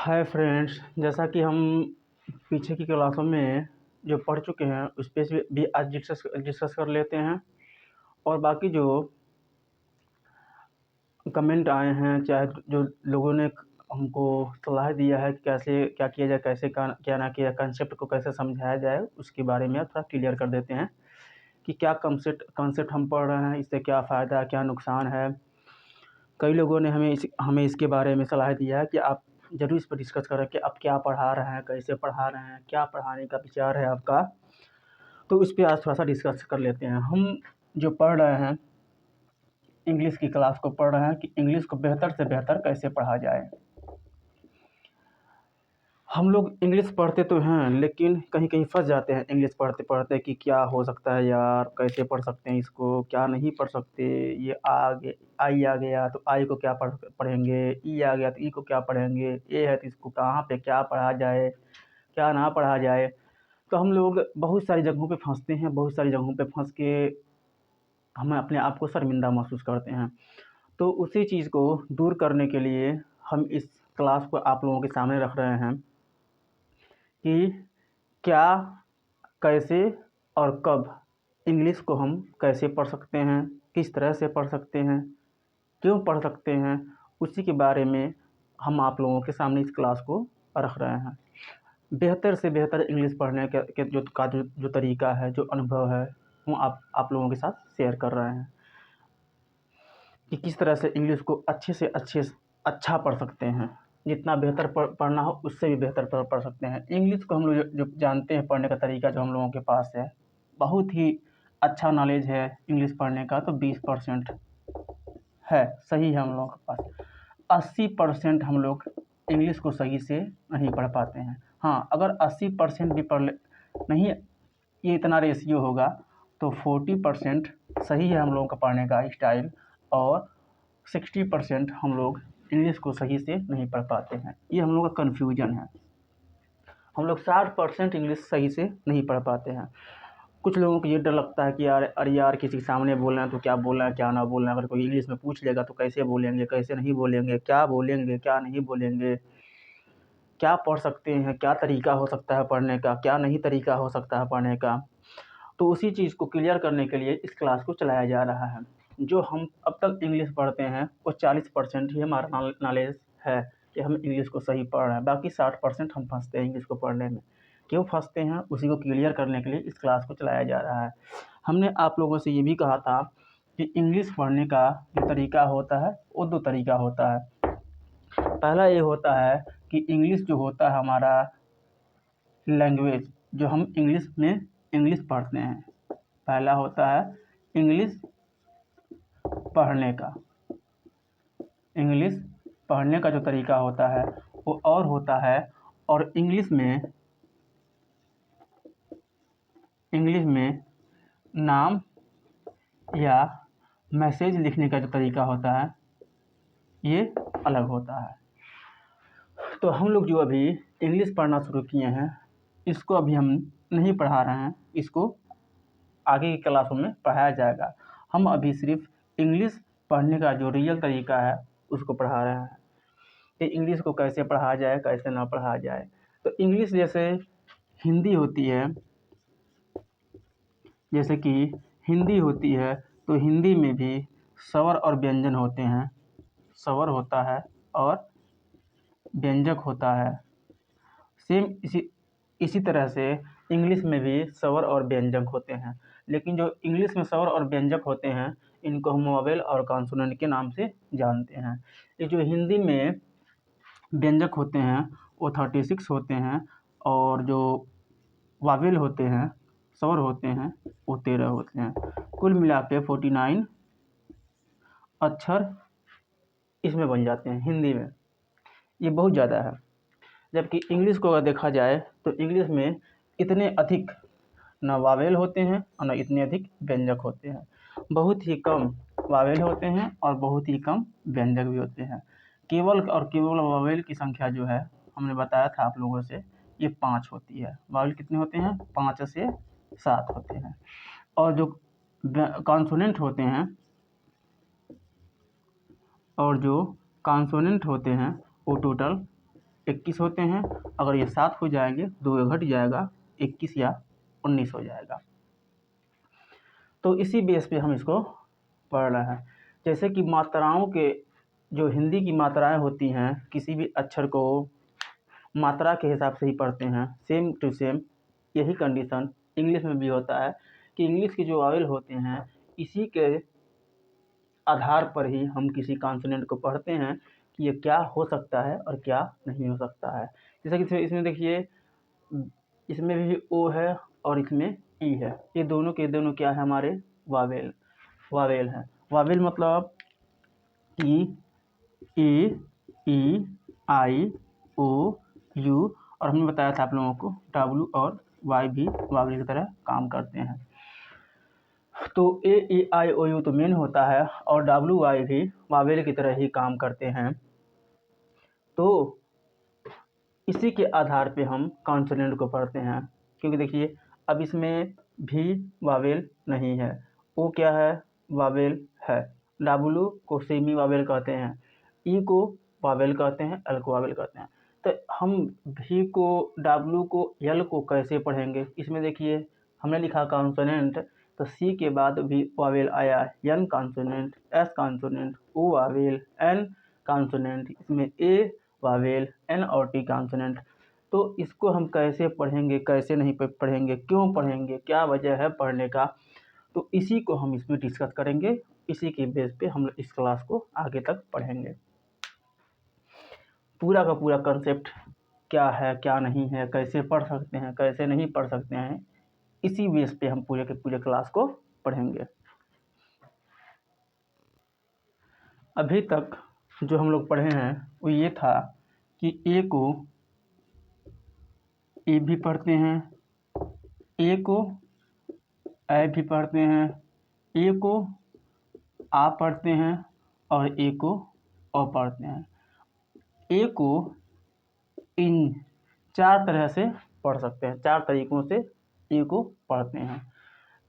Hi friends, जैसा कि हम पीछे की क्लासों में जो पढ़ चुके हैं उस पे से भी आज डिस्कस कर लेते हैं। और बाकी जो कमेंट आए हैं, चाहे जो लोगों ने हमको सलाह दिया है कि कैसे क्या किया जाए, कैसे क्या ना किया, कंसेप्ट को कैसे समझाया जाए, उसके बारे में थोड़ा क्लियर कर देते हैं कि क्या कंसेप्ट हम पढ़ रहे हैं, इससे क्या फ़ायदा क्या नुकसान है। कई लोगों ने हमें इसके बारे में सलाह दिया है कि आप ज़रूर इस पर डिस्कस करें कि आप क्या पढ़ा रहे हैं, कैसे पढ़ा रहे हैं, क्या पढ़ाने का विचार है आपका। तो इस पे आज थोड़ा-सा डिस्कस कर लेते हैं। हम जो पढ़ रहे हैं, इंग्लिश की क्लास को पढ़ रहे हैं कि इंग्लिश को बेहतर से बेहतर कैसे पढ़ा जाए। हम लोग इंग्लिश पढ़ते तो हैं, लेकिन कहीं-कहीं फँस जाते हैं इंग्लिश पढ़ते-पढ़ते कि क्या हो सकता है यार, कैसे पढ़ सकते हैं इसको, क्या नहीं पढ़ सकते। ये आई आ गया तो आई को क्या पढ़ेंगे, ई आ गया तो ई को क्या पढ़ेंगे, ए है तो इसको कहाँ पे क्या पढ़ा जाए, क्या ना पढ़ा जाए। तो हम लोग बहुत सारी जगहों पे फँसते हैं, बहुत सारी जगहों पे फँस के हम अपने आप को शर्मिंदा महसूस करते हैं। तो उसी चीज़ को दूर करने के लिए हम इस क्लास को आप लोगों के सामने रख रहे हैं कि क्या, कैसे और कब इंग्लिश को हम कैसे पढ़ सकते हैं, किस तरह से पढ़ सकते हैं, क्यों पढ़ सकते हैं, उसी के बारे में हम आप लोगों के सामने इस क्लास को रख रहे हैं। बेहतर से बेहतर इंग्लिश पढ़ने के जो तरीका है, जो अनुभव है, वो आप लोगों के साथ शेयर कर रहे हैं कि किस तरह से इंग्लिश को अच्छे से अच्छा पढ़ सकते हैं। जितना बेहतर पढ़ना हो उससे भी बेहतर पढ़ सकते हैं। इंग्लिश को हम लोग जो जानते हैं पढ़ने का तरीका जो हम लोगों के पास है, बहुत ही अच्छा नॉलेज है इंग्लिश पढ़ने का, तो 20% है, सही है हम लोगों के पास। 80% हम लोग इंग्लिश को सही से नहीं पढ़ पाते हैं। हाँ, अगर 80% भी नहीं, ये इतना रेशियो होगा तो 40% सही है हम लोगों का पढ़ने का स्टाइल, और 60% हम लोग इंग्लिश को सही से नहीं पढ़ पाते हैं। ये हम लोग का कन्फ्यूजन है। हम लोग 60% इंग्लिश सही से नहीं पढ़ पाते हैं। कुछ लोगों को ये डर लगता है कि यार, अरे यार, किसी के सामने बोलना है तो क्या बोलना है क्या ना बोलना है, अगर कोई इंग्लिश में पूछ लेगा तो कैसे बोलेंगे, कैसे नहीं बोलेंगे, क्या बोलेंगे क्या नहीं बोलेंगे, क्या पढ़ सकते हैं, क्या तरीका हो सकता है पढ़ने का, क्या नहीं तरीका हो सकता है पढ़ने का। तो उसी चीज़ को क्लियर करने के लिए इस क्लास को चलाया जा रहा है। जो हम अब तक इंग्लिश पढ़ते हैं वो 40% ही हमारा नॉलेज है कि हम इंग्लिश को सही पढ़ रहे हैं। बाकी 60% हम फँसते हैं इंग्लिश को पढ़ने में। क्यों फँसते हैं, उसी को क्लियर करने के लिए इस क्लास को चलाया जा रहा है। हमने आप लोगों से ये भी कहा था कि इंग्लिश पढ़ने का जो तरीका होता है वो 2 तरीका होता है। पहला ये होता है कि इंग्लिश जो होता है हमारा लैंग्वेज, जो हम इंग्लिश में इंग्लिश पढ़ते हैं, पहला होता है इंग्लिश पढ़ने का। इंग्लिश पढ़ने का जो तरीका होता है वो और होता है, और इंग्लिश में नाम या मैसेज लिखने का जो तरीका होता है ये अलग होता है। तो हम लोग जो अभी इंग्लिश पढ़ना शुरू किए हैं, इसको अभी हम नहीं पढ़ा रहे हैं, इसको आगे की क्लासों में पढ़ाया जाएगा। हम अभी सिर्फ इंग्लिश पढ़ने का जो रियल तरीका है उसको पढ़ा रहे हैं कि इंग्लिश को कैसे पढ़ा जाए, कैसे ना पढ़ा जाए। तो इंग्लिश जैसे हिंदी होती है, जैसे कि हिंदी होती है, तो हिंदी में भी स्वर और व्यंजन होते हैं। स्वर होता है और व्यंजक होता है। सेम इसी तरह से इंग्लिश में भी स्वर और व्यंजक होते हैं, लेकिन जो इंग्लिश में स्वर और व्यंजक होते हैं इनको हम वोवेल और कॉन्सोनेंट के नाम से जानते हैं। ये जो हिंदी में व्यंजक होते हैं वो 36 होते हैं, और जो वावेल होते हैं, स्वर होते हैं, वो 13 होते हैं। कुल मिला के 49 अक्षर इसमें बन जाते हैं हिंदी में। ये बहुत ज़्यादा है। जबकि इंग्लिश को अगर देखा जाए तो इंग्लिश में इतने अधिक ना वावेल होते हैं और ना इतने अधिक व्यंजक होते हैं। बहुत ही कम वावेल होते हैं और बहुत ही कम व्यंजक भी होते हैं। केवल वावेल की संख्या जो है, हमने बताया था आप लोगों से, ये 5 होती है। वावेल कितने होते हैं? 5 से 7 होते हैं। और जो कॉन्सोनेंट होते हैं वो टोटल 21 होते हैं। अगर ये 7 हो जाएंगे, 2 घट जाएगा, 21 या 19 हो जाएगा। तो इसी बेस पे हम इसको पढ़ रहे हैं। जैसे कि मात्राओं के, जो हिंदी की मात्राएं होती हैं, किसी भी अक्षर को मात्रा के हिसाब से ही पढ़ते हैं, सेम टू सेम यही कंडीशन इंग्लिश में भी होता है कि इंग्लिश के जो वावेल होते हैं, इसी के आधार पर ही हम किसी कॉन्सोनेंट को पढ़ते हैं कि ये क्या हो सकता है और क्या नहीं हो सकता है। जैसे कि इसमें देखिए, इसमें भी ओ है और इसमें ई है। ये दोनों के दोनों क्या है, हमारे वावेल हैं। वावेल मतलब ई, ई, आई, ओ, यू, और हमने बताया था आप लोगों को डब्ल्यू और वाई भी वावेल की तरह काम करते हैं। तो ए आई ओ यू तो मेन होता है और डब्ल्यू वाई भी वावेल की तरह ही काम करते हैं। तो इसी के आधार पे हम कॉन्सोनेंट को पढ़ते हैं, क्योंकि देखिए अब इसमें भी वावेल नहीं है, ओ क्या है, वावेल है। डब्ल्यू को सेमी वावेल कहते हैं, ई को वावेल कहते हैं, एल को वावेल कहते हैं। तो हम भी को, डब्ल्यू को, एल को कैसे पढ़ेंगे? इसमें देखिए हमने लिखा कॉन्सोनेंट, तो सी के बाद भी वावेल आया, एन कॉन्सोनेंट, एस कॉन्सोनेंट, ओ वावेल, एन कॉन्सोनेंट, इसमें ए वावेल, एन और टी कॉन्सोनेंट। तो इसको हम कैसे पढ़ेंगे, कैसे नहीं पढ़ेंगे, क्यों पढ़ेंगे, क्या वजह है पढ़ने का, तो इसी को हम इसमें डिस्कस करेंगे। इसी के बेस पे हम इस क्लास को आगे तक पढ़ेंगे। पूरा का पूरा कंसेप्ट क्या है, क्या नहीं है, कैसे पढ़ सकते हैं, कैसे नहीं पढ़ सकते हैं, इसी बेस पे हम पूरे के पूरे क्लास को पढ़ेंगे। अभी तक जो हम लोग पढ़े हैं वो ये था कि ए को ए भी पढ़ते हैं, ए को ए भी पढ़ते हैं, ए को आ पढ़ते हैं और ए को अ पढ़ते हैं। ए को इन 4 तरह से पढ़ सकते हैं, 4 तरीकों से ए को पढ़ते हैं।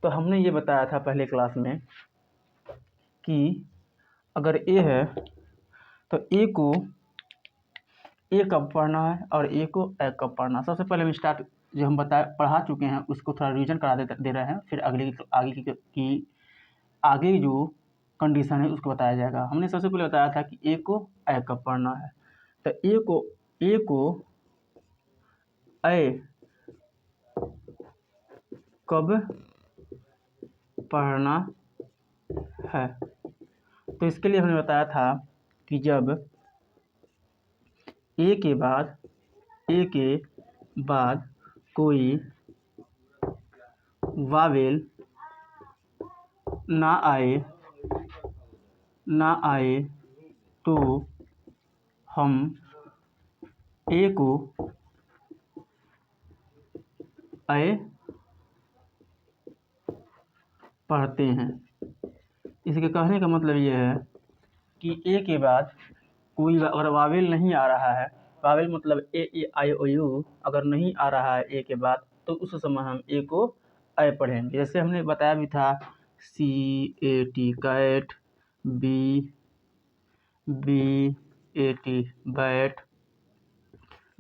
तो हमने ये बताया था पहले क्लास में कि अगर ए है तो ए को ए कब पढ़ना है और ए को ए कब पढ़ना है। सबसे पहले हम स्टार्ट, जो हम पढ़ा चुके हैं उसको थोड़ा रिवीजन करा दे रहे हैं, फिर आगे जो कंडीशन है उसको बताया जाएगा। हमने सबसे पहले बताया था कि ए को ए कब पढ़ना है। तो ए को ए कब पढ़ना है, तो इसके लिए हमने बताया था कि जब ए के बाद कोई वावेल ना आए तो हम ए को ए पढ़ते हैं। इसके कहने का मतलब ये है कि ए के बाद कोई अगर वावेल नहीं आ रहा है, वावेल मतलब ए आई ओ यू अगर नहीं आ रहा है ए के बाद, तो उस समय हम ए को ए पढ़ेंगे। जैसे हमने बताया भी था, C A T cat, B A T bat,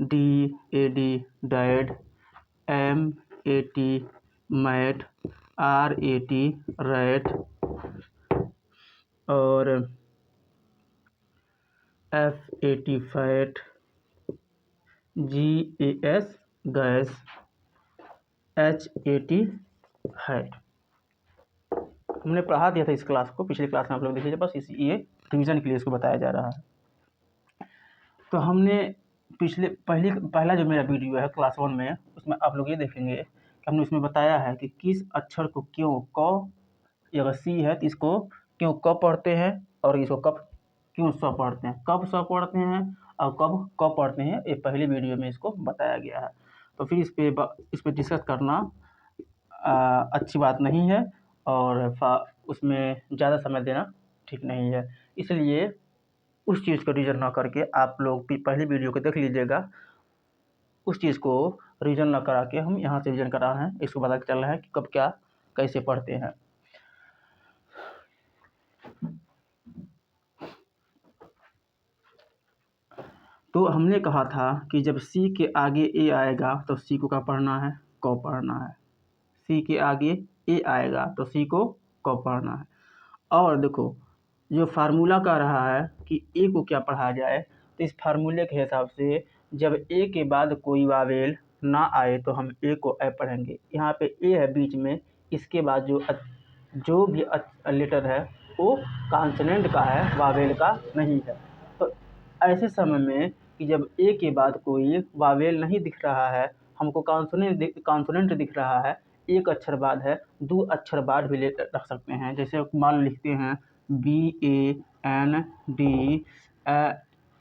D A D dad, M A T mat, R A T rat, और F A T fat, G A S gas, H A T hat. हमने पढ़ा दिया था इस class को, पिछले class में आप लोग देखिए, बस ये रिवीजन के लिए इसको बताया जा रहा है। तो हमने पहला जो मेरा वीडियो है क्लास 1 में, उसमें आप लोग ये देखेंगे कि हमने उसमें बताया है कि किस अक्षर को क्यों अगर सी है तो इसको क्यों क पढ़ते हैं और इसको कब क्यों स पढ़ते हैं, कब स पढ़ते हैं और कब क पढ़ते हैं, ये पहले वीडियो में इसको बताया गया है। तो फिर इस पर डिस्कस करना अच्छी बात नहीं है और उसमें ज़्यादा समय देना ठीक नहीं है। इसलिए उस चीज़ को रिविजन ना करके आप लोग पहले वीडियो को देख लीजिएगा। उस चीज़ को रिविजन ना करा के हम यहाँ से रिविजन करा रहे हैं, इसको पता चल रहा है कि कब क्या कैसे पढ़ते हैं। तो हमने कहा था कि जब सी के आगे ए आएगा तो सी को क्या पढ़ना है, क पढ़ना है। सी के आगे ए आएगा तो सी को क पढ़ना है। और देखो जो फार्मूला कह रहा है कि ए को क्या पढ़ा जाए, तो इस फार्मूले के हिसाब से जब ए के बाद कोई वावेल ना आए तो हम ए को ए पढ़ेंगे। यहाँ पे ए है बीच में, इसके बाद जो भी लेटर है वो कॉन्सोनेंट का है, वावेल का नहीं है। तो ऐसे समय में कि जब ए के बाद कोई वावेल नहीं दिख रहा है, हमको कॉन्सोनेंट दिख रहा है, एक अक्षर बाद है, दो अक्षर बाद भी रख सकते हैं। जैसे मान लिखते हैं BAND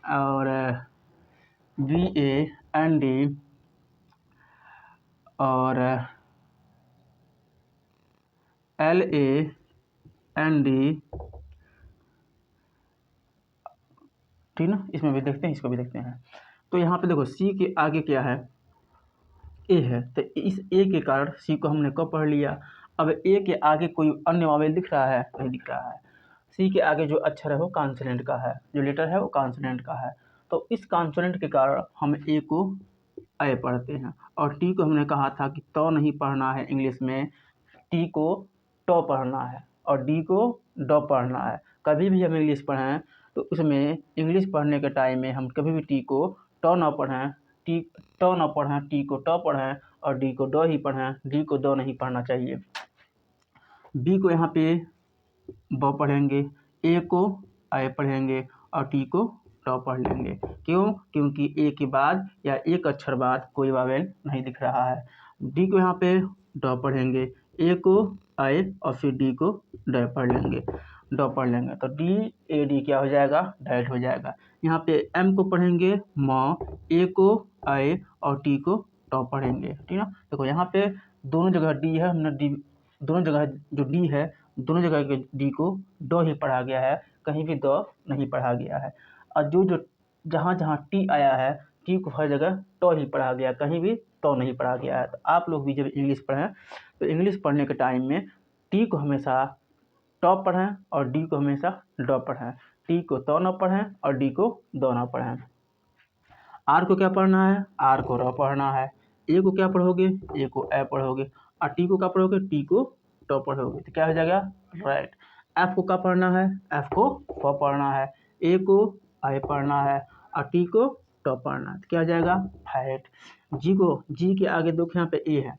और BAND और LAND, ठीक ना। इसमें भी देखते हैं, इसको भी देखते हैं। तो यहाँ पे देखो सी के आगे क्या है, ए है, तो इस ए के कारण सी को हमने कब पढ़ लिया। अब ए के आगे कोई अन्य वावेल दिख रहा है, नहीं दिख रहा है। सी के आगे जो अक्षर है वो कॉन्सोनेंट का है, जो लेटर है वो कॉन्सोनेंट का है। तो इस कॉन्सोनेंट के कारण हम ए को ए पढ़ते हैं। और टी को हमने कहा था कि तो नहीं पढ़ना है इंग्लिश में, टी को टो पढ़ना है और डी को डो पढ़ना है। कभी भी हम इंग्लिश पढ़ें तो उसमें इंग्लिश पढ़ने के टाइम में हम कभी भी टी को टो ना पढ़ें, टी टो ना पढ़ें, टी को टो पढ़ें और डी को डो ही पढ़ें, डी को डो नहीं पढ़ना चाहिए। बी को यहाँ पे ब पढ़ेंगे, ए को ए पढ़ेंगे और टी को टो पढ़ लेंगे। क्यों? क्योंकि ए के बाद या एक अक्षर बाद कोई वावेल नहीं दिख रहा है। डी को यहाँ पे डो पढ़ेंगे, ए को ए और फिर डी को ड पढ़ लेंगे, डो पढ़ लेंगे। तो DAD क्या हो जाएगा, डैड हो जाएगा। यहाँ पे एम को पढ़ेंगे म, ए को ए और टी को टो पढ़ेंगे, ठीक ना। देखो यहाँ पे दोनों जगह डी है, हमने डी दोनों जगह जो डी है दोनों जगह के डी को डो ही पढ़ा गया है, कहीं भी दो नहीं पढ़ा गया है। और जो जहाँ जहाँ टी आया है टी को हर जगह टो ही पढ़ा गया, कहीं भी तो नहीं पढ़ा गया है। तो आप लोग भी जब इंग्लिश पढ़ें तो इंग्लिश पढ़ने के टाइम में टी को हमेशा टो पढ़ें और डी को हमेशा डो पढ़ें, टी को तो ना पढ़ें और डी को दो ना पढ़ें। आर को क्या पढ़ना है, आर को र पढ़ना है। ए को क्या पढ़ोगे, ए को ए पढ़ोगे और टी को क्या पढ़ोगे, टी को टो पढ़ोगे। तो क्या हो जाएगा, राइट। एफ को क्या पढ़ना है, एफ को फ पढ़ना है। ए को आई पढ़ना है और टी को टो पढ़ना है। तो क्या हो जाएगा, फैट। जी के आगे देखो यहाँ पे ए है,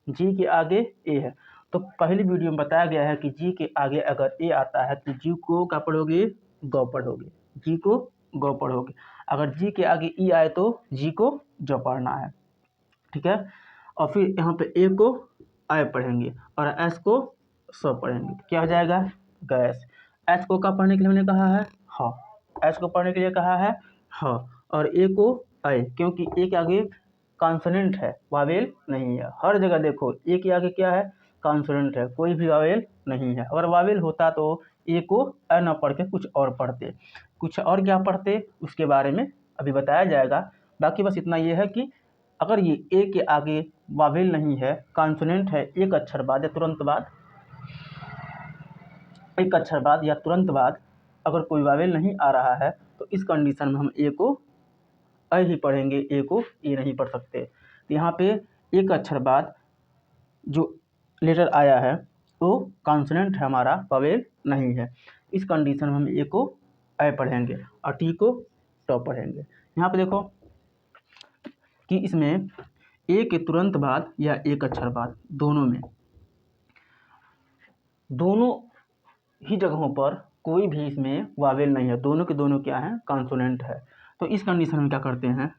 जी के आगे ए है। तो पहली वीडियो में बताया गया है कि जी के आगे अगर ए आता है तो जी को क्या पढ़ोगे, गौ पढ़ोगे, जी को गौ पढ़ोगे। अगर जी के आगे ई आए तो जी को जो पढ़ना है, ठीक है। और फिर यहाँ पे ए को आय पढ़ेंगे और एस को स पढ़ेंगे। तो क्या हो जाएगा, गैस। एस को क्या पढ़ने के लिए हमने कहा है, ह। एस को पढ़ने के लिए कहा है ह। और ए को आय, क्योंकि ए के आगे कॉन्सोनेंट है, वावेल नहीं है। हर जगह देखो ए के आगे क्या है, कॉन्सोनेंट है, कोई भी वावेल नहीं है। अगर वावेल होता तो ए को अ न पढ़ के कुछ और पढ़ते, कुछ और क्या पढ़ते उसके बारे में अभी बताया जाएगा। बाकी बस इतना ये है कि अगर ये ए के आगे वावेल नहीं है, कॉन्सोनेंट है, एक अक्षर बाद या तुरंत बाद, एक अक्षर बाद या तुरंत बाद अगर कोई वावेल नहीं आ रहा है तो इस कंडीशन में हम ए को अ ही पढ़ेंगे, ए को ए नहीं पढ़ सकते। तो यहाँ पे एक अक्षर बाद जो लेटर आया है वो कॉन्सोनेंट है, हमारा वावेल नहीं है। इस कंडीशन में हम ए को अ पढ़ेंगे और टी को ट पढ़ेंगे। यहाँ पे देखो कि इसमें ए के तुरंत बाद या एक अक्षर बाद दोनों ही जगहों पर कोई भी इसमें वावेल नहीं है, दोनों के दोनों क्या है, कॉन्सोनेंट है। तो इस कंडीशन में क्या करते हैं,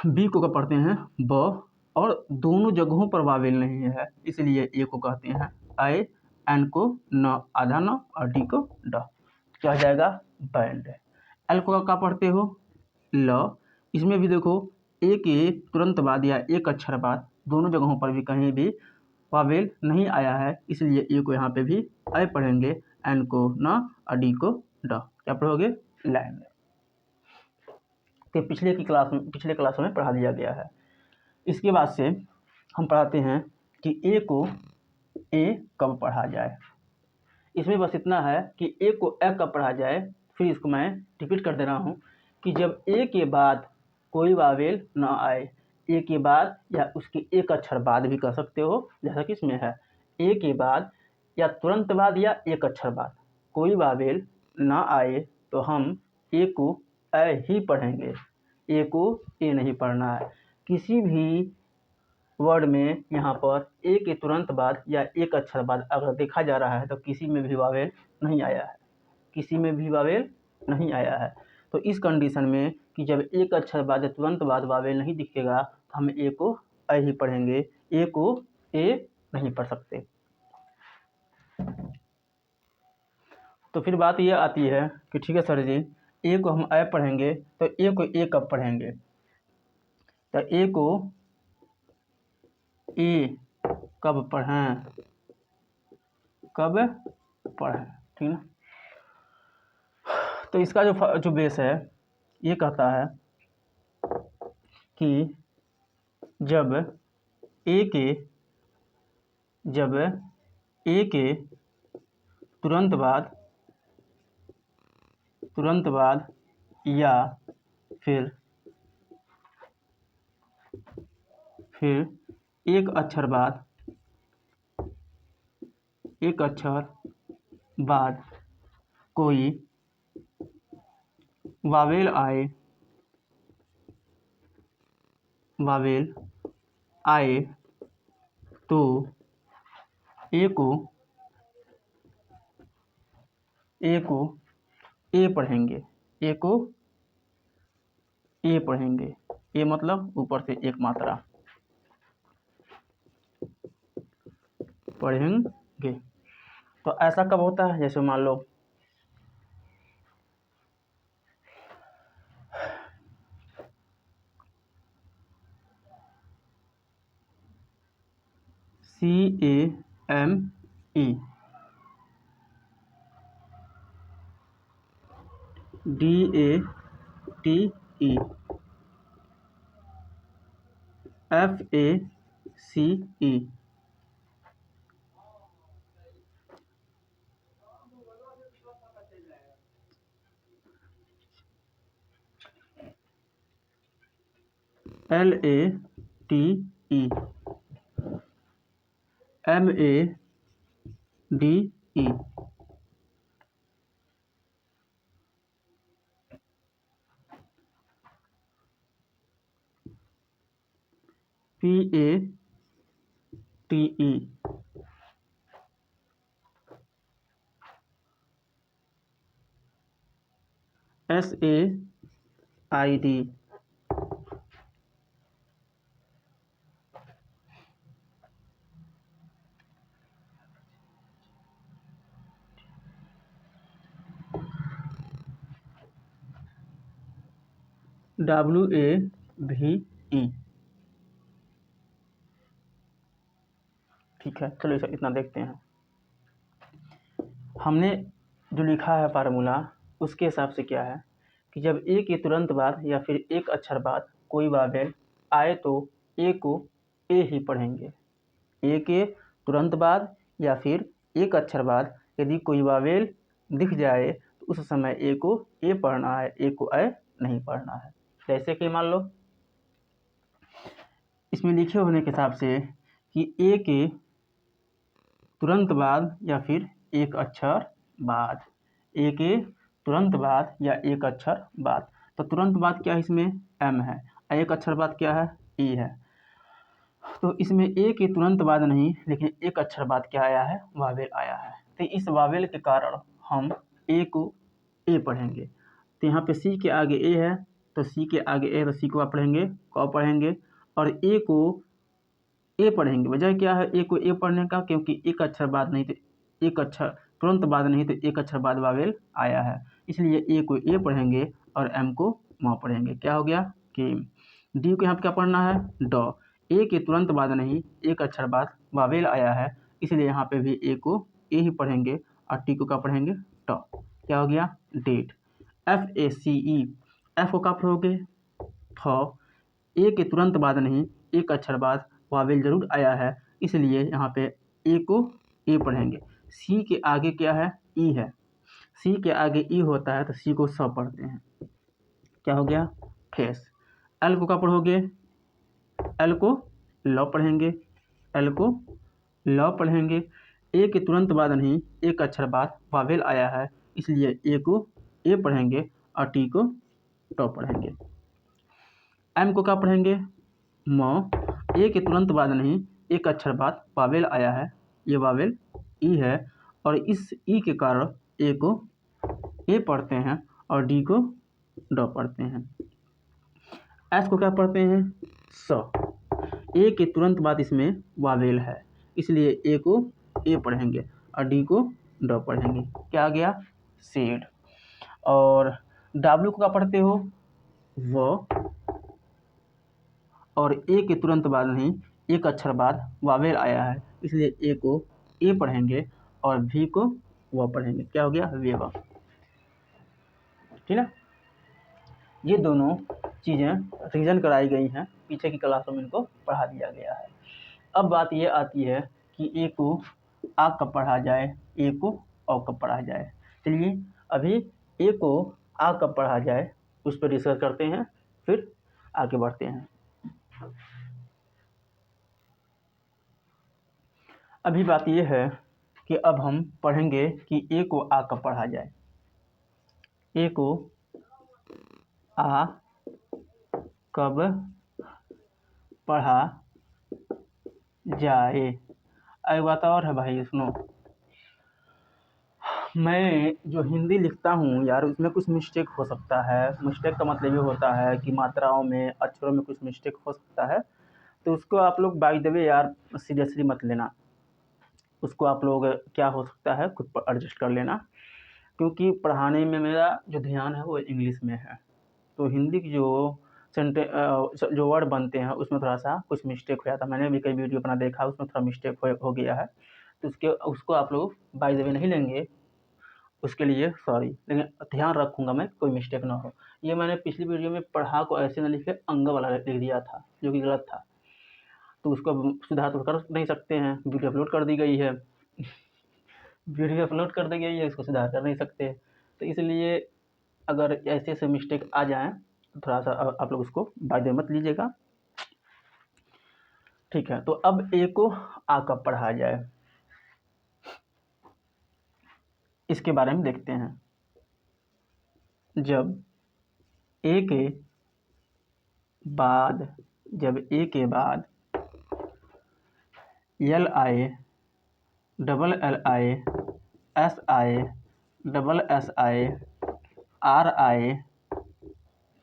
बी को क्या पढ़ते हैं ब, और दोनों जगहों पर वावेल नहीं है इसलिए ए को कहते हैं आई, एन को न आधा न और डी को ड। क्या हो जाएगा, बैंड। एल को क्या पढ़ते हो, ल। इसमें भी देखो ए के तुरंत बाद या एक अक्षर बाद दोनों जगहों पर भी कहीं भी वावेल नहीं आया है इसलिए ए को यहाँ पे भी अ पढ़ेंगे, एन को न और डी को ड। क्या पढ़ोगे, लैंड। तो पिछले क्लासों में पढ़ा दिया गया है। इसके बाद से हम पढ़ाते हैं कि ए को ए कब पढ़ा जाए। इसमें बस इतना है कि ए को ए कब पढ़ा जाए, फिर इसको मैं रिपीट कर दे रहा हूँ कि जब ए के बाद कोई वावेल ना आए, ए के बाद या उसके एक अक्षर बाद भी कह सकते हो, जैसा कि इसमें है ए के बाद या तुरंत बाद या एक अक्षर बाद कोई वावेल ना आए तो हम ए को ए ही पढ़ेंगे, ए को ए नहीं पढ़ना है। किसी भी वर्ड में यहाँ पर ए के तुरंत बाद या एक अक्षर बाद अगर देखा जा रहा है तो किसी में भी वावेल नहीं आया है, किसी में भी वावेल नहीं आया है। तो इस कंडीशन में कि जब एक अक्षर बाद या तुरंत बाद वावेल नहीं दिखेगा तो हम ए को ए ही पढ़ेंगे, ए को ए नहीं पढ़ सकते। तो फिर बात ये आती है कि ठीक है सर जी, ए को हम ए पढ़ेंगे तो ए को ए कब पढ़ेंगे, तो ए को ए कब पढ़ें, कब पढ़ें, ठीक ना। तो इसका जो बेस है ये कहता है कि जब ए के तुरंत बाद या फिर एक अक्षर बाद कोई वावेल आए तो ए को ए पढ़ेंगे, ए को ए पढ़ेंगे, ए मतलब ऊपर से एक मात्रा पढ़ेंगे। तो ऐसा कब होता है, जैसे मान लो CAME DATE FACE LATE MADE PATE SAID WAVE। ठीक है, चलो इतना देखते हैं। हमने जो लिखा है फार्मूला उसके हिसाब से क्या है कि जब ए के तुरंत बाद या फिर एक अक्षर बाद कोई वावेल आए तो ए को ए ही पढ़ेंगे, ए के तुरंत बाद या फिर एक अक्षर बाद यदि कोई वावेल दिख जाए तो उस समय ए को ए पढ़ना है, ए को ए नहीं पढ़ना है। जैसे कि मान लो इसमें लिखे होने के हिसाब से कि ए के तुरंत बाद या फिर एक अक्षर बाद, ए के तुरंत बाद या एक अक्षर बाद, तो तुरंत बाद क्या है, इसमें एम है, एक अक्षर बाद क्या है, ई है। तो इसमें ए के तुरंत बाद नहीं लेकिन एक अक्षर बाद क्या आया है, वावेल आया है। तो इस वावेल के कारण हम ए को ए पढ़ेंगे। तो यहाँ पे सी के आगे ए है तो सी के आगे ए, तो सी को आप पढ़ेंगे कब पढ़ेंगे, और ए को ए पढ़ेंगे। वजह क्या है ए को ए पढ़ने का, क्योंकि एक अक्षर बाद नहीं तो एक अक्षर तुरंत बाद नहीं तो एक अक्षर बाद वावेल आया है, इसलिए ए को ए पढ़ेंगे और एम को म पढ़ेंगे। क्या हो गया कि डी को यहाँ पे क्या पढ़ना है, ड। ए के तुरंत बाद नहीं एक अक्षर बाद वावेल आया है, इसलिए यहाँ पे भी ए को ए ही पढ़ेंगे और टी को क्या पढ़ेंगे, ट। क्या हो गया, डेट। FACE, एफ को क्या पढ़ोगे, फ। ए के तुरंत बाद नहीं एक अक्षर बाद वावेल जरूर आया है, इसलिए यहाँ पे ए को ए पढ़ेंगे। सी के आगे क्या है, ई है, सी के आगे ई होता है तो सी को स पढ़ते हैं। क्या हो गया, फेस। एल को क्या पढ़ोगे, एल को लॉ पढ़ेंगे, एल को लॉ पढ़ेंगे। ए के तुरंत बाद नहीं, एक अक्षर बाद वावेल आया है, इसलिए ए को ए पढ़ेंगे और टी को टॉ पढ़ेंगे। एम को क्या पढ़ेंगे, मौ। ए के तुरंत बाद नहीं, एक अक्षर बाद वावेल आया है, ये वावेल ई है, और इस ई के कारण ए को ए पढ़ते हैं और डी को डॉ पढ़ते हैं। एस को क्या पढ़ते हैं, स। ए के तुरंत बाद इसमें वावेल है, इसलिए ए को ए पढ़ेंगे और डी को डॉ पढ़ेंगे। क्या आ गया, सेड। और डब्ल्यू को क्या पढ़ते हो, व। और ए के तुरंत बाद नहीं, एक अक्षर बाद वावेल आया है, इसलिए ए को ए पढ़ेंगे और भी को व पढ़ेंगे। क्या हो गया, वेवा। ठीक है, ये दोनों चीज़ें रिवीजन कराई गई हैं, पीछे की क्लासों में इनको पढ़ा दिया गया है। अब बात ये आती है कि ए को आ कब पढ़ा जाए, ए को औ कब पढ़ा जाए। चलिए अभी ए को आ कब पढ़ा जाए उस पर रिसर्च करते हैं, फिर आगे बढ़ते हैं। अभी बात ये है कि अब हम पढ़ेंगे कि ए को आ कब पढ़ा जाए। ए को आ कब पढ़ा जाए। एक बात और है भाई, सुनो, मैं जो हिंदी लिखता हूँ यार, उसमें कुछ मिस्टेक हो सकता है। मिस्टेक का मतलब ये होता है कि मात्राओं में, अक्षरों में कुछ मिस्टेक हो सकता है, तो उसको आप लोग बाय द वे यार सीरियसली मत लेना। उसको आप लोग क्या हो सकता है खुद पर एडजस्ट कर लेना, क्योंकि पढ़ाने में मेरा जो ध्यान है वो इंग्लिश में है। तो हिंदी की जो वर्ड बनते हैं उसमें थोड़ा सा कुछ मिस्टेक हो जाता है। मैंने भी कई वीडियो अपना देखा, उसमें थोड़ा मिस्टेक हो गया है, तो उसको आप लोग बाय द वे नहीं लेंगे, उसके लिए सॉरी, लेकिन ध्यान रखूँगा मैं कोई मिस्टेक ना हो। ये मैंने पिछली वीडियो में पढ़ा को ऐसे न लिखे अंग वाला लिख दिया था, जो कि गलत था, तो उसको सुधार तो कर नहीं सकते हैं, वीडियो अपलोड कर दी गई है वीडियो अपलोड कर दी गई है, इसको सुधार कर नहीं सकते। तो इसलिए अगर ऐसे ऐसे मिस्टेक आ जाएँ तो थोड़ा सा आप लोग उसको बाय द वे मत लीजिएगा, ठीक है। तो अब ए को आ कब पढ़ा जाए, इसके बारे में देखते हैं। जब ए के बाद एल आए, डबल एल आए, एस आए, डबल एस आए, आर आए,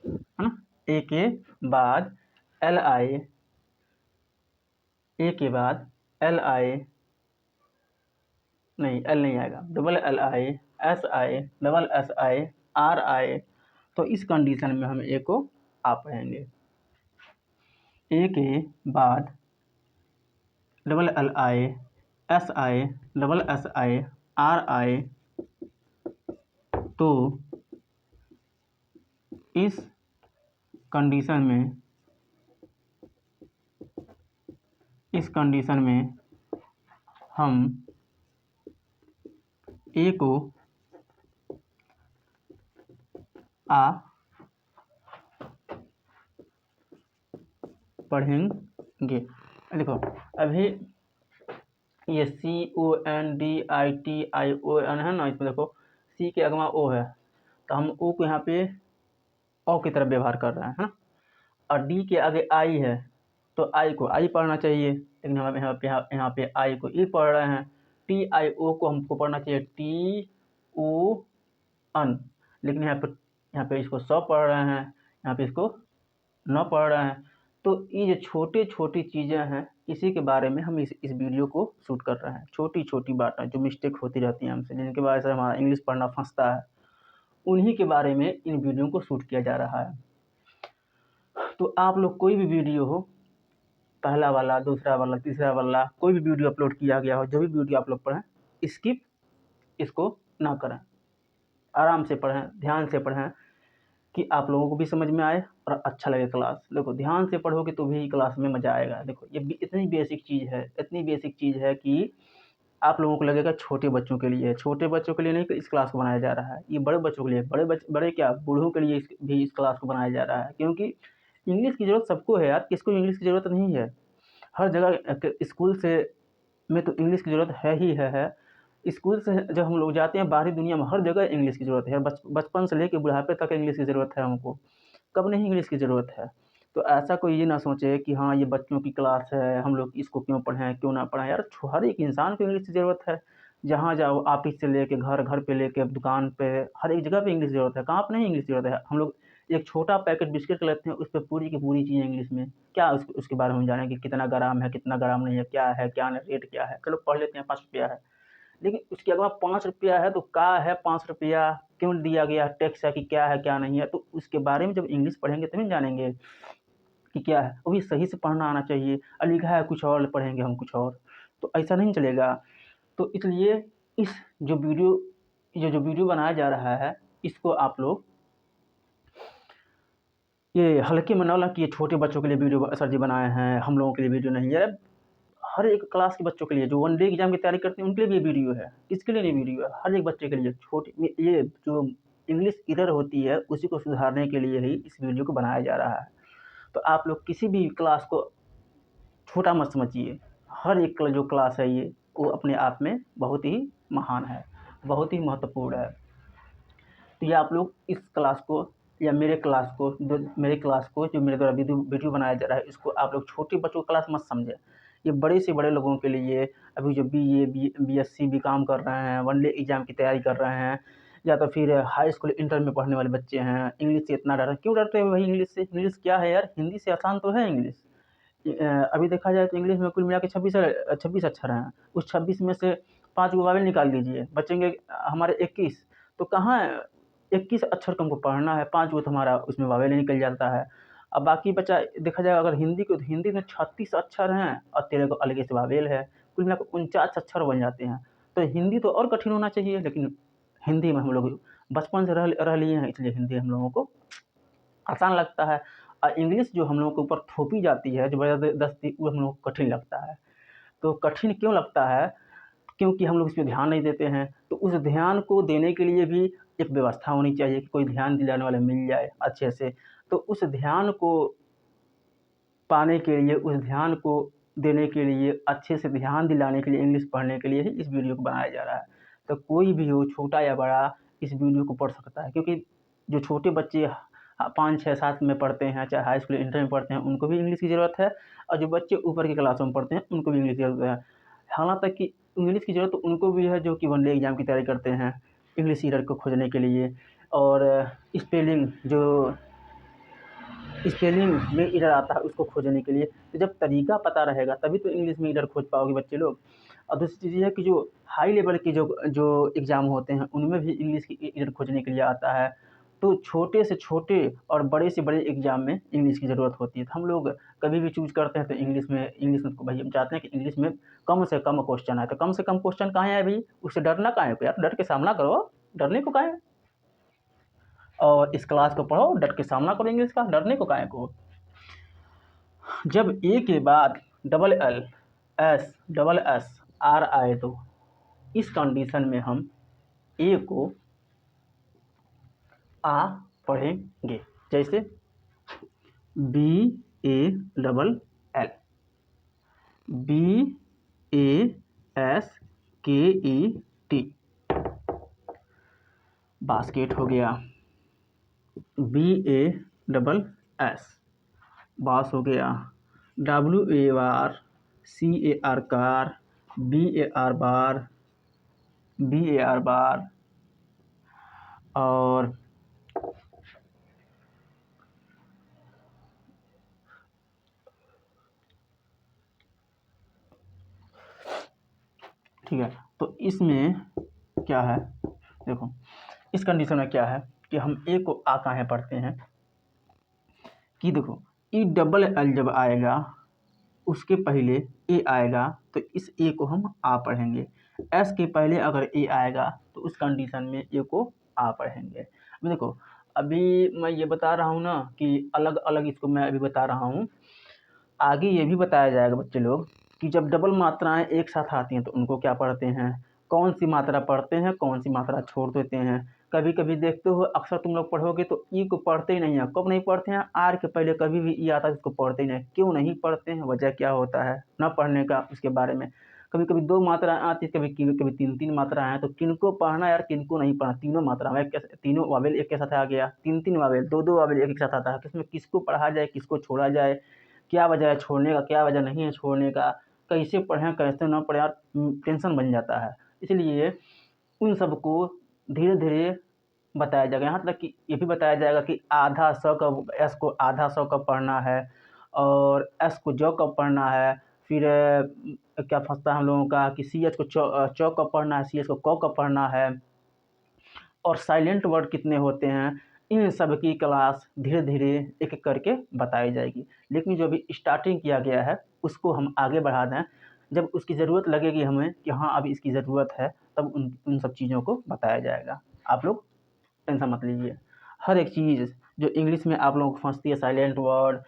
है ना। ए के बाद एल आए, ए के बाद एल आए, नहीं एल नहीं आएगा, डबल एल आए, एस आए, डबल एस आए, आर आए, तो इस कंडीशन में हम ए को आ पढ़ेंगे। ए के बाद डबल एल आए, एस आए, डबल एस आए, आर आए, तो इस कंडीशन में हम ए को आ पढ़ेंगे। देखो अभी ये CONDITION है ना, इसमें देखो सी के अगवा ओ है, तो हम ओ को यहाँ पे ओ की तरफ व्यवहार कर रहे हैं, है ना। और डी के आगे आई है, तो आई को आई पढ़ना चाहिए, लेकिन हम यहाँ पे आई को ई पढ़ रहे हैं। TIO को हमको पढ़ना चाहिए TON, लेकिन यहाँ पे इसको सौ पढ़ रहे हैं, यहाँ पे इसको न पढ़ रहे हैं। तो ये जो छोटी छोटी चीज़ें हैं, इसी के बारे में हम इस वीडियो को शूट कर रहे हैं। छोटी छोटी बातें जो मिस्टेक होती रहती हैं हमसे, जिनके वजह से हमारा इंग्लिश पढ़ना फंसता है, उन्हीं के बारे में इन वीडियो को शूट किया जा रहा है। तो आप लोग कोई भी वीडियो हो, पहला वाला, दूसरा वाला, तीसरा वाला, कोई भी वीडियो अपलोड किया गया हो, जो भी वीडियो आप लोग पढ़ें, स्किप इसको ना करें, आराम से पढ़ें, ध्यान से पढ़ें, कि आप लोगों को भी समझ में आए और अच्छा लगे क्लास। देखो ध्यान से पढ़ोगे तो भी क्लास में मज़ा आएगा। देखो ये इतनी बेसिक चीज़ है कि आप लोगों को लगेगा छोटे बच्चों के लिए है, छोटे बच्चों के लिए नहीं इस क्लास को बनाया जा रहा है, ये बड़े बच्चों के लिए, बड़े क्या बूढ़ों के लिए इस क्लास को बनाया जा रहा है, क्योंकि इंग्लिश की ज़रूरत सबको है यार, किसको इंग्लिश की ज़रूरत नहीं है। हर जगह स्कूल से में तो इंग्लिश की ज़रूरत है ही है। स्कूल से जब हम लोग जाते हैं बाहरी दुनिया में, हर जगह इंग्लिश की ज़रूरत है। बचपन से लेके बुढ़ापे तक इंग्लिश की ज़रूरत है हमको, कब नहीं इंग्लिश की ज़रूरत है। तो ऐसा कोई ये ना सोचे कि हाँ, ये बच्चों की क्लास है, हम लोग इसको क्यों पढ़ाएँ, क्यों ना पढ़ाएँ। यार हर एक इंसान को इंग्लिश की ज़रूरत है। जहाँ जाओ, ऑफ़िस से लेके घर, घर पे लेके दुकान पे, हर एक जगह पे इंग्लिश की ज़रूरत है। कहाँ पे नहीं इंग्लिश की ज़रूरत है। हम लोग एक छोटा पैकेट बिस्किट का लेते हैं, उस पे पूरी की पूरी चीज़ें इंग्लिश में। क्या उसके बारे में हम जानें कि कितना ग्राम है, कितना ग्राम नहीं है, क्या नहीं, रेट क्या है। चलो पढ़ लेते हैं, ₹5 है। लेकिन उसके अलावा ₹5 है तो क्या है ₹5, क्यों दिया गया, टैक्स है कि क्या है, क्या नहीं है। तो उसके बारे में जब इंग्लिश पढ़ेंगे तभी न जानेंगे कि क्या है। वो भी सही से पढ़ना आना चाहिए। लिखा है कुछ और, पढ़ेंगे हम कुछ और, तो ऐसा नहीं चलेगा। तो इसलिए इस जो वीडियो ये जो वीडियो बनाया जा रहा है, इसको आप लोग ये हल्के में ना लें कि ये छोटे बच्चों के लिए वीडियो सर जी बनाए हैं, हम लोगों के लिए वीडियो नहीं है। हर एक क्लास के बच्चों के लिए, जो वन डे एग्ज़ाम की तैयारी करते हैं, उनके लिए भी ये वीडियो है। किसके लिए नहीं वीडियो है? हर एक बच्चे के लिए। ये जो इंग्लिश एरर होती है, उसी को सुधारने के लिए ही इस वीडियो को बनाया जा रहा है। तो आप लोग किसी भी क्लास को छोटा मत समझिए। हर एक जो क्लास है ये, वो अपने आप में बहुत ही महान है, बहुत ही महत्वपूर्ण है। तो ये आप लोग इस क्लास को या मेरे क्लास को जो मेरे द्वारा वीडियो बनाया जा रहा है, इसको आप लोग छोटे बच्चों की क्लास मत समझें। ये बड़े से बड़े लोगों के लिए, अभी जो बीए, बीएससी, बीकॉम कर रहे हैं, वन डे एग्ज़ाम की तैयारी कर रहे हैं, या तो फिर हाई स्कूल, इंटर में पढ़ने वाले बच्चे हैं, इंग्लिश से इतना डर क्यों डरते हैं भाई इंग्लिश से? इंग्लिश क्या है यार? हिंदी से आसान तो है इंग्लिश। अभी देखा जाए तो इंग्लिश में कुल मिला के 26 अक्षर हैं। उस 26 में से 5 गो वावेल निकाल दीजिए, बचेंगे हमारे 21। तो कहाँ 21 अक्षर को हमको पढ़ना है, 5 गो तो हमारा उसमें वावेल ही निकल जाता है। अब बाकी बचा देखा जाए अगर हिंदी को, तो हिंदी में 36 अक्षर हैं और 13 को अलग से वावेल है। कुल मिला के 49 अक्षर बन जाते हैं। तो हिंदी तो और कठिन होना चाहिए, लेकिन हिंदी में हम लोग बचपन से रह लिए हैं, इसलिए हिंदी हम लोगों को आसान लगता है। इंग्लिश जो हम लोगों के ऊपर थोपी जाती है ज़बरदस्ती, वो हम लोग को कठिन लगता है। तो कठिन क्यों लगता है? क्योंकि हम लोग इस पे ध्यान नहीं देते हैं। तो उस ध्यान को देने के लिए भी एक व्यवस्था होनी चाहिए कि कोई ध्यान दिलाने वाला मिल जाए अच्छे से। तो उस ध्यान को पाने के लिए, उस ध्यान को देने के लिए, अच्छे से ध्यान दिलाने के लिए, इंग्लिश पढ़ने के लिए ही इस वीडियो को बनाया जा रहा है। तो कोई भी हो, छोटा या बड़ा, इस वीडियो को पढ़ सकता है, क्योंकि जो छोटे बच्चे 5, 6, 7 में पढ़ते हैं, चाहे हाई स्कूल, इंटर में पढ़ते हैं, उनको भी इंग्लिश की ज़रूरत है, और जो बच्चे ऊपर की क्लासों में पढ़ते हैं, उनको भी इंग्लिश की ज़रूरत है। यहाँ तक कि इंग्लिश की ज़रूरत तो उनको भी है जो कि वन डे एग्ज़ाम की तैयारी करते हैं, इंग्लिश एरर को खोजने के लिए, और स्पेलिंग में एरर आता है उसको खोजने के लिए। तो जब तरीका पता रहेगा तभी तो इंग्लिश में एरर खोज पाओगे बच्चे लोग। और दूसरी चीज़ ये है कि जो हाई लेवल के जो जो एग्ज़ाम होते हैं, उनमें भी इंग्लिश की एरर खोजने के लिए आता है। तो छोटे से छोटे और बड़े से बड़े एग्ज़ाम में इंग्लिश की ज़रूरत होती है। तो हम लोग कभी भी चूज़ करते हैं तो इंग्लिश में भाई हम चाहते हैं कि इंग्लिश में कम से कम क्वेश्चन आए। तो कम से कम क्वेश्चन काहे आए भई? उससे डरना काहे को यार? डर के सामना करो, डरने को काहे? और इस क्लास को पढ़ो, डट के सामना करो इंग्लिश का, डरने को काहे को? जब ए के बाद double L, S, double S, R आए तो इस कंडीशन में हम ए को आ पढ़ेंगे। जैसे B A double L, B A S K E T, basket हो गया। B A double S, bass हो गया। W A R, C A R car, B A R bar, B A R bar, और ठीक है। तो इसमें क्या है, देखो इस कंडीशन में क्या है कि हम ए को आ काहे पढ़ते हैं कि देखो ई डबल एल जब आएगा उसके पहले ए आएगा तो इस ए को हम आ पढ़ेंगे। एस के पहले अगर ए आएगा तो उस कंडीशन में ए को आ पढ़ेंगे। अभी देखो, अभी मैं ये बता रहा हूँ ना कि अलग अलग इसको मैं अभी बता रहा हूँ, आगे ये भी बताया जाएगा बच्चे लोग कि जब डबल मात्राएं एक साथ आती हैं तो उनको क्या पढ़ते हैं, कौन सी मात्रा पढ़ते हैं, कौन सी मात्रा छोड़ देते हैं। कभी कभी देखते हो अक्सर तुम लोग पढ़ोगे तो ई को पढ़ते ही नहीं हैं। कब नहीं पढ़ते हैं, आर के पहले कभी भी ई आता है उसको पढ़ते ही नहीं। क्यों नहीं पढ़ते हैं, वजह क्या होता है न पढ़ने का, उसके बारे में। कभी कभी 2 मात्राएं आती है, कभी कभी 3-3 मात्राएं हैं, तो किनको पढ़ना यार, किनको नहीं पढ़ना। तीनों मात्राएं तीनों वावेल एक के साथ आ गया, 3-3 वावेल, 2-2 वावेल एक साथ आता है, तो इसमें किसको पढ़ा जाए, किसको छोड़ा जाए, क्या वजह है छोड़ने का, क्या वजह नहीं है छोड़ने का, कैसे पढ़ें कैसे न पढ़ें यार, टेंशन बन जाता है। इसलिए उन सबको धीरे धीरे बताया जाएगा। यहाँ तक कि ये भी बताया जाएगा कि आधा स कब, एस को आधा स कब पढ़ना है, और एस को ज कब पढ़ना है। फिर क्या फंसता है हम लोगों का कि सी एच को च कब पढ़ना है, सी एच को क कब पढ़ना है, और साइलेंट वर्ड कितने होते हैं। इन सब की क्लास धीरे धीरे एक एक करके बताई जाएगी। लेकिन जो अभी स्टार्टिंग किया गया है उसको हम आगे बढ़ा दें। जब उसकी ज़रूरत लगेगी हमें कि हाँ अब इसकी ज़रूरत है, तब उन सब चीज़ों को बताया जाएगा। आप लोग टेंशन मत लीजिए। हर एक चीज़ जो इंग्लिश में आप लोगों को फंसती है, साइलेंट वर्ड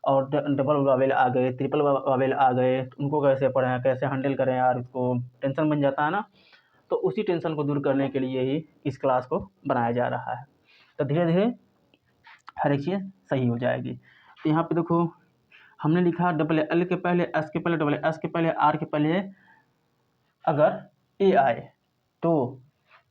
और डबल वावेल आ गए, ट्रिपल वावेल आ गए, तो उनको कैसे पढ़ें, कैसे हैंडल करें यार, उसको टेंशन बन जाता है ना। तो उसी टेंशन को दूर करने के लिए ही इस क्लास को बनाया जा रहा है। तो धीरे धीरे हर एक चीज़ सही हो जाएगी। तो यहाँ पे देखो हमने लिखा डबल एल के पहले, एस के पहले, डबल एस के पहले, आर के पहले अगर ए आए तो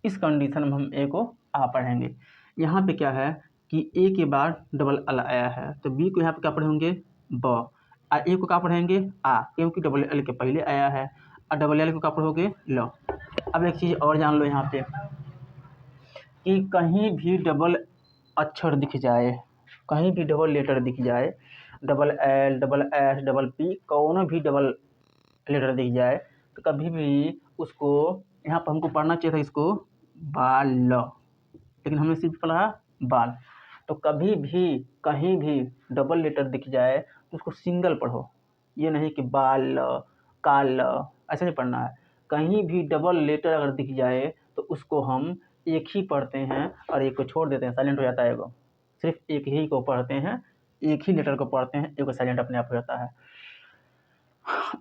इस कंडीशन में हम ए को आ पढ़ेंगे। यहाँ पे क्या है कि ए के बाद डबल एल आया है, तो बी को यहाँ पे क्या पढ़ेंगे, ब। ए को क्या पढ़ेंगे, आ, क्योंकि डबल एल के पहले आया है। और डबल एल को क्या पढ़ोगे, ल। अब एक चीज़ और जान लो यहाँ पे कि कहीं भी डबल अक्षर दिख जाए, कहीं भी डबल लेटर दिख जाए, double L, double S, double P, कौन भी डबल लेटर दिख जाए, तो कभी भी उसको यहाँ पर हमको पढ़ना चाहिए था इसको बाल, लेकिन हमने सिर्फ पढ़ा बाल। तो कभी भी कहीं भी डबल लेटर दिख जाए तो उसको सिंगल पढ़ो, ये नहीं कि बाल काल, ऐसा नहीं पढ़ना है। कहीं भी डबल लेटर अगर दिख जाए तो उसको हम एक ही पढ़ते हैं और एक को छोड़ देते हैं, साइलेंट हो जाता है। एगो सिर्फ एक ही को पढ़ते हैं, एक ही लेटर को पढ़ते हैं, एक को साइलेंट अपने आप हो जाता है।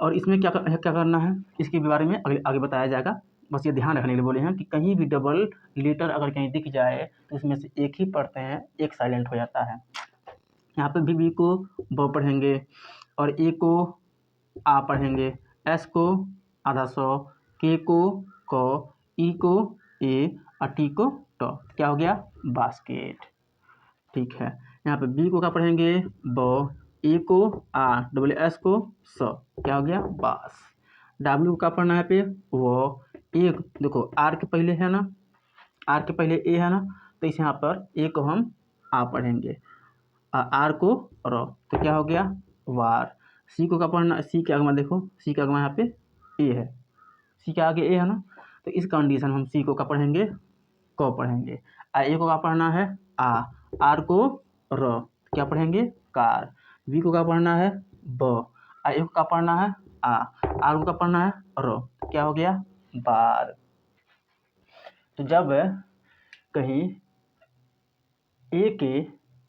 और इसमें क्या करना है इसके बारे में आगे बताया जाएगा। बस ये ध्यान रखने के लिए बोले हैं कि कहीं भी डबल लेटर अगर कहीं दिख जाए तो इसमें से एक ही पढ़ते हैं, एक साइलेंट हो जाता है। यहाँ पे बी को ब पढ़ेंगे, और ए को आ पढ़ेंगे, एस को आधा सौ, के को क, ई को ए, और टी को ट। क्या हो गया, बास्केट। ठीक है, यहाँ पे बी को क्या पढ़ेंगे, ब, ए को आ, डबल एस को स, क्या हो गया, बास। डब्ल्यू को क्या पढ़ना है पे, वो। ए देखो आर के पहले है ना, आर के पहले ए है ना, तो इस यहाँ पर ए को हम आ पढ़ेंगे, आर को र, तो क्या हो गया, वार। सी को क्या पढ़ना, सी के आगे देखो, सी के आगे यहाँ पे ए है, सी के आगे ए है ना, तो इस कंडीशन में हम सी को क्या पढ़ेंगे, क पढ़ेंगे। ए को क्या पढ़ना है, आ, आर को र, क्या पढ़ेंगे, कार। बी को क्या पढ़ना है, ब, ए को क्या पढ़ना है, आ, आर को क्या पढ़ना है, र, क्या हो गया, बार। तो जब कहीं ए के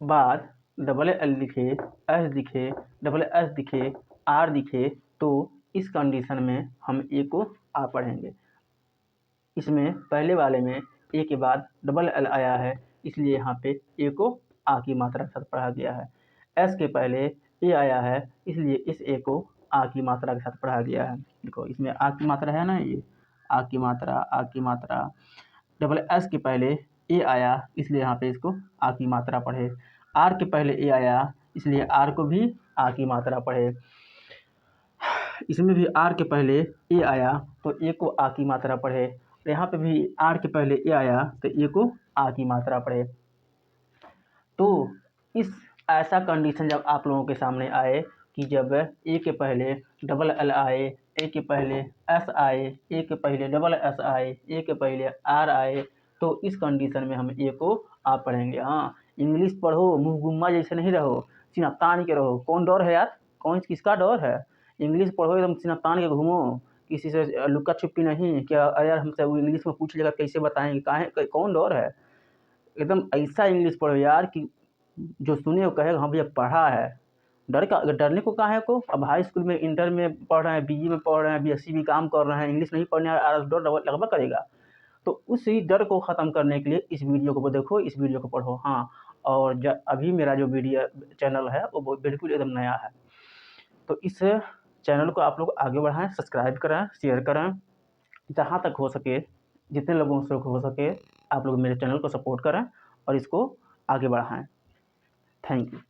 बाद डबल एल दिखे, एस दिखे, डबल एस दिखे, आर दिखे, तो इस कंडीशन में हम ए को आ पढ़ेंगे। इसमें पहले वाले में ए के बाद डबल एल आया है, इसलिए यहाँ पे ए को आ की मात्रा के साथ पढ़ा गया है। एस के पहले ए आया है, इसलिए इस ए को आ की मात्रा के साथ पढ़ा गया है। देखो इसमें आ की मात्रा है ना, ये आ की मात्रा, आ की मात्रा। डबल एस के पहले ए आया, इसलिए यहाँ पे इसको आ की मात्रा पढ़े। आर के पहले ए आया, इसलिए आर को भी आ की मात्रा पढ़े। इसमें भी आर के पहले ए आया तो ए को आ की मात्रा पढ़े। यहाँ पे भी आर के पहले ए आया तो ए को आ की मात्रा पढ़े। तो इस ऐसा कंडीशन जब आप लोगों के सामने आए कि जब ए के पहले डबल एल आए, ए के पहले एस आए, ए के पहले डबल एस आए, ए के पहले आर आए, तो इस कंडीशन में हम ए को आ पढ़ेंगे। हाँ, इंग्लिश पढ़ो, मुँह गुम्मा जैसे नहीं रहो, सीना तान के रहो। कौन डर है यार, कौन किसका डर है? इंग्लिश पढ़ो एकदम सीना तान के घूमो, किसी से लुका छुपी नहीं। क्या यार हमसे वो इंग्लिश में पूछ लेगा कैसे बताएंगे, काहे, कौन डर है? एकदम ऐसा इंग्लिश पढ़ो यार कि जो सुने वो कहेगा हाँ भैया पढ़ा है। डरने को कहाँ है को। अब हाई स्कूल में, इंटर में पढ़ रहे हैं, बीई में पढ़ रहे हैं, बीएससी भी काम कर रहे हैं, इंग्लिश नहीं पढ़ने आ रहा, डर लगभग करेगा। तो उसी डर को ख़त्म करने के लिए इस वीडियो को देखो, इस वीडियो को पढ़ो। हाँ, और अभी मेरा जो वीडियो चैनल है वो बिल्कुल एकदम नया है, तो इस चैनल को आप लोग आगे बढ़ाएं, सब्सक्राइब करें, शेयर करें, जहाँ तक हो सके, जितने लोगों से हो सके आप लोग मेरे चैनल को सपोर्ट करें और इसको आगे बढ़ाएं। Thank you.